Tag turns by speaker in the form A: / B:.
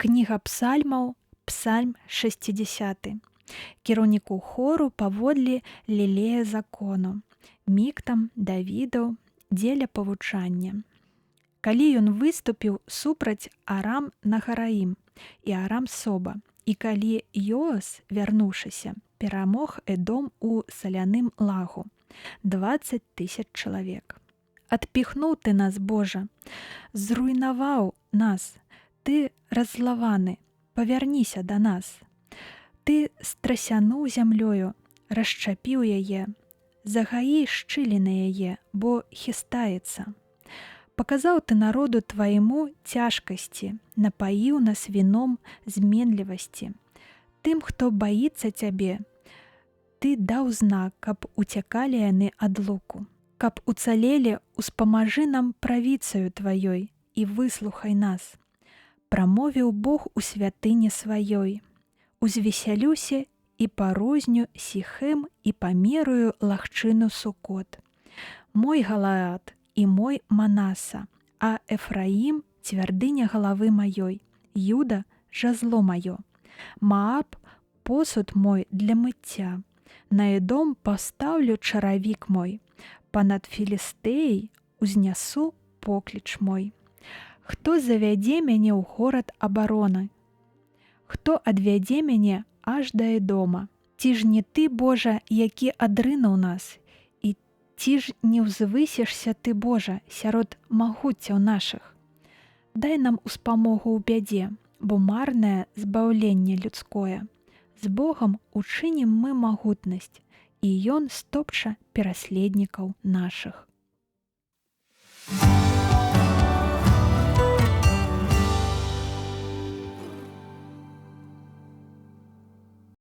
A: Кніга псальмаў, псальм 60. Кіраўніку хору паводле лілея закону, міктам Давідаў дзеля павучання. Калі ён выступіў супраць Арам-Нагараім і Арам-Соба, і калі Йоас, вярнуўшыся, перамог Эдом у саляным лагу, 20 000 чалавек. Адпіхнуў ты нас, Божа, зруйнаваў нас, ты раззлаваны, павярніся да нас. Ты страсянуў зямлёю, расчапіў яе, загаі шчыліны яе, бо хістаецца. Паказаў ты народу твайму цяжкасці, напаіў нас віном зменлівасці. Тым, хто баіцца цябе, ты даў знак, каб уцякалі яны ад луку. Каб уцалелі, успамажы нам правіцаю тваёй і выслухай нас. Прамовіў Бог у святыні сваёй. Узвесялюся і парозню Сіхэм і памерую лагчыну Сукот. Мой Галаад і мой Манаса, а Эфраім цвярдыня галавы маёй, Юда жазло маё. Мааб посуд мой для мыцця. На Эдом пастаўлю чаравік мой. Панад Філістэяй узнясу покліч мой. Хто завядзе мяне ў горад абароны? Хто адвядзе мяне аж да Эдома? Ці ж не ты, Божа, які адрынуў нас? І ці ж не ўзвысішся ты, Божа, сярод магуццяў нашых? Дай нам успамогу ў бядзе, бо марнае збаўленне людское. З Богам учынім мы магутнасць, і ён стопча пераследнікаў нашых.